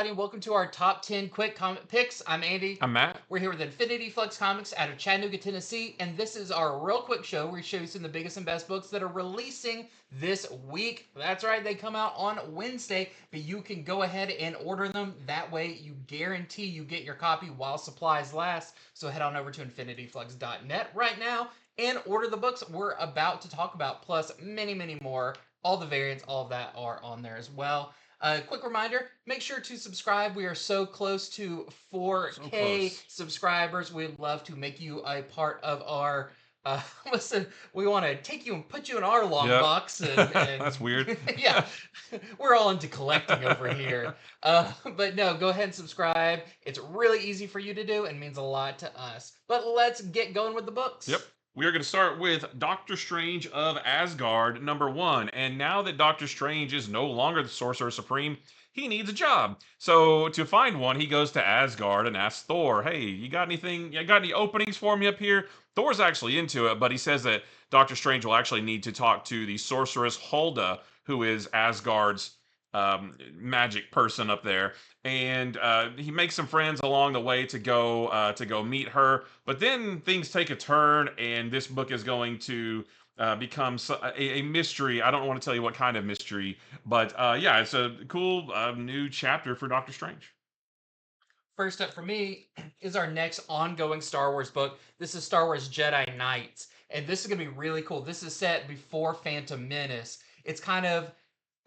everybody, and welcome to our top 10 quick comic picks. I'm Andy. I'm Matt. We're here with Infinity Flux Comics out of Chattanooga, Tennessee, and this is our real quick show where we show you some of the biggest and best books that are releasing this week. That's right, they come out on Wednesday, but you can go ahead and order them. That way, you guarantee you get your copy while supplies last. So head on over to infinityflux.net right now and order the books we're about to talk about, plus many, many more. All the variants, all of that are on there as well. Quick reminder, make sure to subscribe. We are so close to 4K subscribers. We'd love to make you a part of our. Listen, we want to take you and put you in our long box. And That's weird. Yeah, we're all into collecting over here. But no, go ahead and subscribe. It's really easy for you to do and means a lot to us. But let's get going with the books. Yep. We are going to start with Doctor Strange of Asgard, #1. And now that Doctor Strange is no longer the Sorcerer Supreme, he needs a job. So to find one, he goes to Asgard and asks Thor, "Hey, you got anything? You got any openings for me up here?" Thor's actually into it, but he says that Doctor Strange will actually need to talk to the sorceress Hulda, who is Asgard's magic person up there, and he makes some friends along the way to go meet her. But then things take a turn, and this book is going to become a mystery. I don't want to tell you what kind of mystery, but yeah, it's a cool new chapter for Doctor Strange. First up for me is our next ongoing Star Wars book. This is Star Wars Jedi Knights, and this is going to be really cool. This is set before Phantom Menace. It's kind of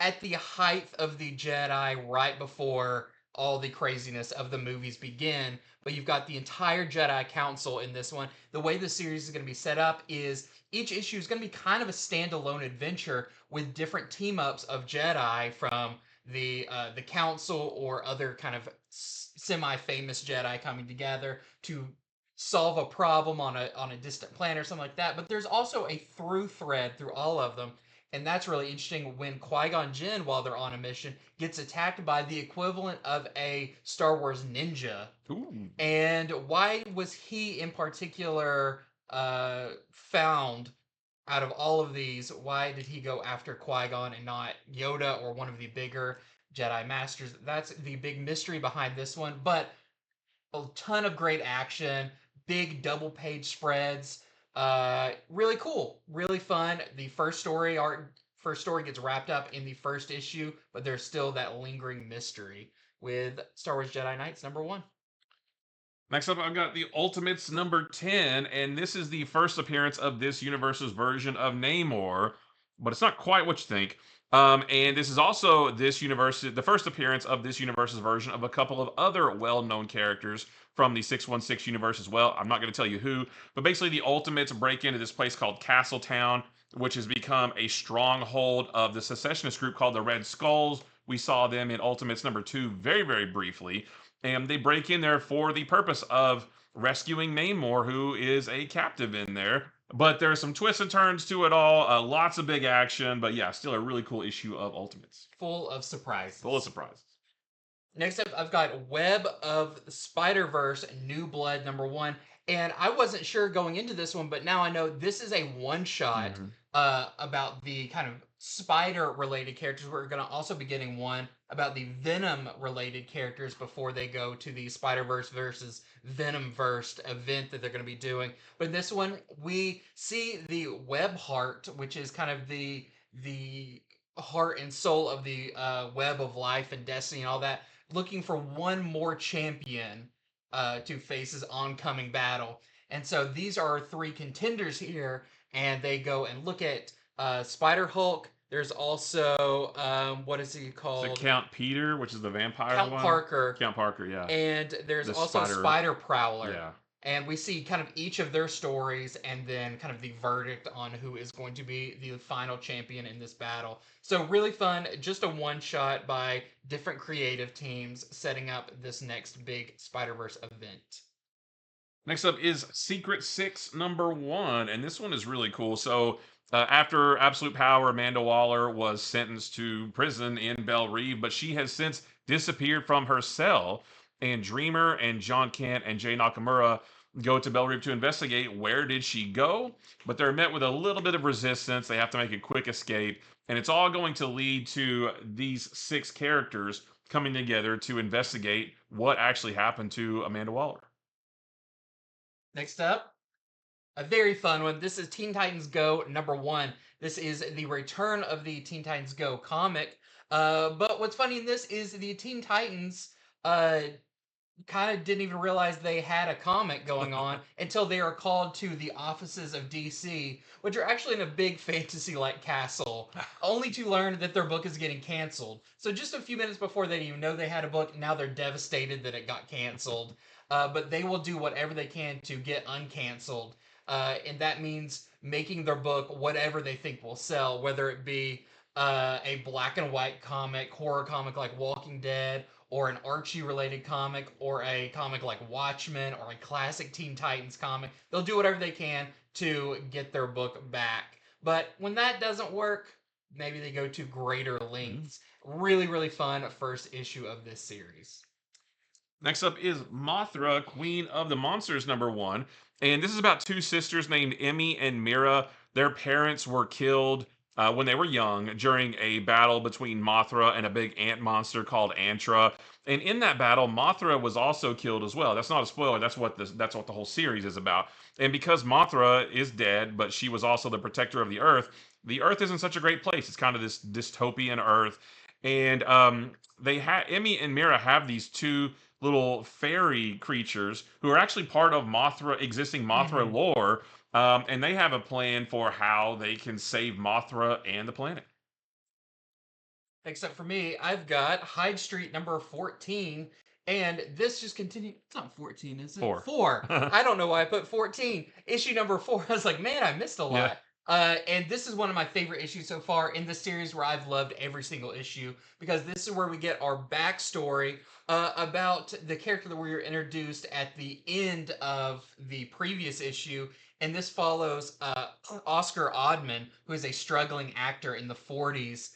at the height of the Jedi, right before all the craziness of the movies begin. But you've got the entire Jedi Council in this one. The way the series is going to be set up is each issue is going to be kind of a standalone adventure with different team ups of Jedi from the council or other kind of semi-famous Jedi coming together to solve a problem on a distant planet or something like that. But there's also a through thread through all of them, and that's really interesting when Qui-Gon Jinn, while they're on a mission, gets attacked by the equivalent of a Star Wars ninja. Ooh. And why was he in particular found out of all of these? Why did he go after Qui-Gon and not Yoda or one of the bigger Jedi Masters? That's the big mystery behind this one. But a ton of great action, big double page spreads. Really cool, really fun. The first story gets wrapped up in the first issue, but there's still that lingering mystery with Star Wars Jedi Knights #1. Next up, I've got the Ultimates #10, and this is the first appearance of this universe's version of Namor, but it's not quite what you think. And this is also the first appearance of this universe's version of a couple of other well-known characters from the 616 universe as well. I'm not going to tell you who, but basically the Ultimates break into this place called Castletown, which has become a stronghold of the secessionist group called the Red Skulls. We saw them in Ultimates #2 very, very briefly, and they break in there for the purpose of rescuing Namor, who is a captive in there. But there's some twists and turns to it all. Lots of big action, but yeah, still a really cool issue of Ultimates. Full of surprises. Full of surprises. Next up, I've got Web of Spider-Verse New Blood #1. And I wasn't sure going into this one, but now I know this is a one-shot about the kind of spider-related characters. We're going to also be getting one about the Venom-related characters before they go to the Spider-Verse versus Venom-verse event that they're going to be doing. But in this one, we see the Web Heart, which is kind of the heart and soul of the web of life and destiny and all that, looking for one more champion to face his oncoming battle. And so these are three contenders here, and they go and look at Spider-Hulk. There's also, what is he called? Is it Count Peter, which is the vampire Count one? Parker. Count Parker, yeah. And there's also Spider Prowler. Yeah. And we see kind of each of their stories and then kind of the verdict on who is going to be the final champion in this battle. So really fun, just a one-shot by different creative teams setting up this next big Spider-Verse event. Next up is Secret Six #1, and this one is really cool. So after Absolute Power, Amanda Waller was sentenced to prison in Belle Reve, but she has since disappeared from her cell. And Dreamer and John Kent and Jay Nakamura go to Belle Reve to investigate where did she go, but they're met with a little bit of resistance. They have to make a quick escape, and it's all going to lead to these six characters coming together to investigate what actually happened to Amanda Waller. Next up, a very fun one. This is Teen Titans Go #1. This is the return of the Teen Titans Go comic. But what's funny in this is the Teen Titans uh, kind of didn't even realize they had a comic going on until they are called to the offices of DC, which are actually in a big fantasy like castle, only to learn that their book is getting canceled. So just a few minutes before they even know they had a book, now they're devastated that it got canceled. But they will do whatever they can to get uncanceled. And that means making their book whatever they think will sell, whether it be a black and white comic, horror comic like Walking Dead, or an Archie related comic, or a comic like Watchmen, or a classic Teen Titans comic. They'll do whatever they can to get their book back. But when that doesn't work, maybe they go to greater lengths. Really, really fun first issue of this series. Next up is Mothra, Queen of the Monsters #1. And this is about two sisters named Emmy and Mira. Their parents were killed when they were young during a battle between Mothra and a big ant monster called Antra. And in that battle, Mothra was also killed as well. That's not a spoiler. That's what the whole series is about. And because Mothra is dead, but she was also the protector of the Earth isn't such a great place. It's kind of this dystopian Earth. And they had Emmy and Mira have these two little fairy creatures who are actually part of existing Mothra Mm-hmm. lore, and they have a plan for how they can save Mothra and the planet. Except for me, I've got Hyde Street #14, and this just continued. It's not 14, is it? Four. 4. I don't know why I put 14. Issue #4. I was like, man, I missed a Yeah. lot. And this is one of my favorite issues so far in the series where I've loved every single issue because this is where we get our backstory about the character that we were introduced at the end of the previous issue. And this follows Oscar Oddman, who is a struggling actor in the 40s.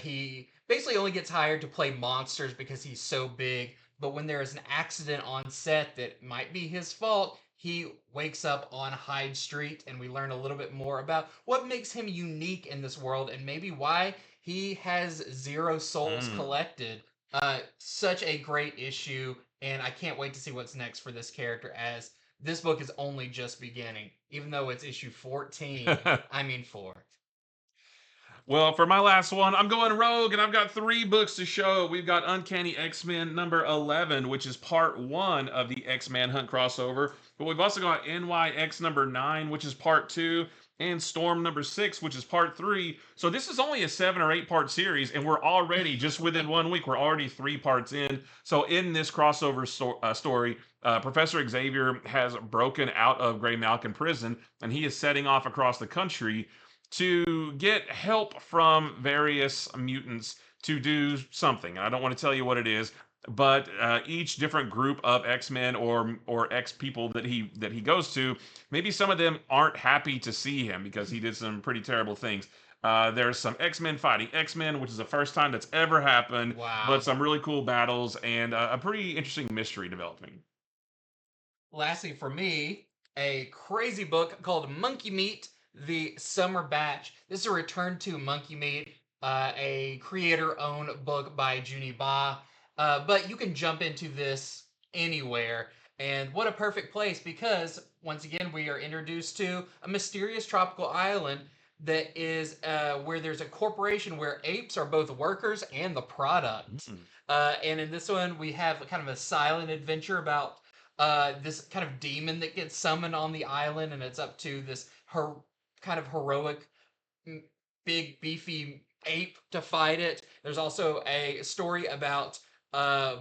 He basically only gets hired to play monsters because he's so big. But when there is an accident on set that might be his fault, he wakes up on Hyde Street, and we learn a little bit more about what makes him unique in this world and maybe why he has 0 souls Mm. collected. Such a great issue, and I can't wait to see what's next for this character as this book is only just beginning. Even though it's issue 14, I mean 4. Well, for my last one, I'm going rogue, and I've got 3 books to show. We've got Uncanny X-Men #11, which is part 1 of the X-Man Hunt crossover. But we've also got NYX #9, which is part 2, and Storm #6, which is part 3. So this is only a 7 or 8 part series, and we're already, just within 1 week, we're already 3 parts in. So in this crossover story, Professor Xavier has broken out of Grey Malkin prison, and he is setting off across the country to get help from various mutants to do something. And I don't want to tell you what it is, but each different group of X-Men or X people that he goes to, maybe some of them aren't happy to see him because he did some pretty terrible things. There's some X-Men fighting X-Men, which is the first time that's ever happened, but Wow. some really cool battles and a pretty interesting mystery developing. Lastly, for me, a crazy book called Monkey Meat, the Summer Batch. This is a return to Monkey Meat, a creator owned book by Junie Ba. But you can jump into this anywhere. And what a perfect place because, once again, we are introduced to a mysterious tropical island that is where there's a corporation where apes are both workers and the product. Mm. And in this one, we have kind of a silent adventure about this kind of demon that gets summoned on the island, and it's up to this kind of heroic, mm, big, beefy ape to fight it. There's also a story about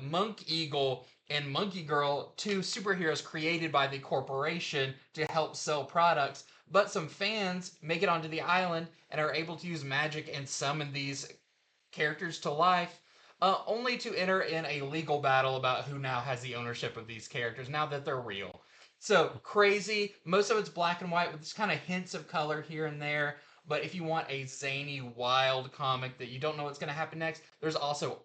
Monk Eagle and Monkey Girl, two superheroes created by the corporation to help sell products. But some fans make it onto the island and are able to use magic and summon these characters to life, only to enter in a legal battle about who now has the ownership of these characters now that they're real. So crazy. Most of it's black and white with just kind of hints of color here and there. But if you want a zany, wild comic that you don't know what's going to happen next, there's also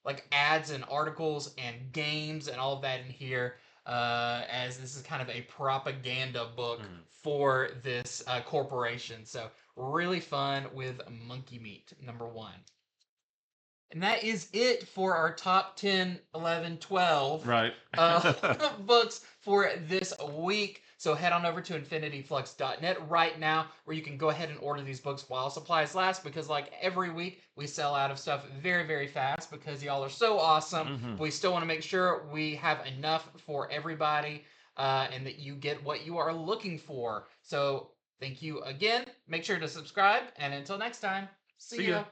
like ads and articles and games and all of that in here. As this is kind of a propaganda book Mm. for this corporation. So really fun with Monkey Meat #1. And that is it for our top 10, 11, 12 Right. books for this week. So head on over to infinityflux.net right now where you can go ahead and order these books while supplies last because, like every week, we sell out of stuff very, very fast because y'all are so awesome. Mhm. But we still want to make sure we have enough for everybody and that you get what you are looking for. So thank you again. Make sure to subscribe. And until next time, see See ya. ya.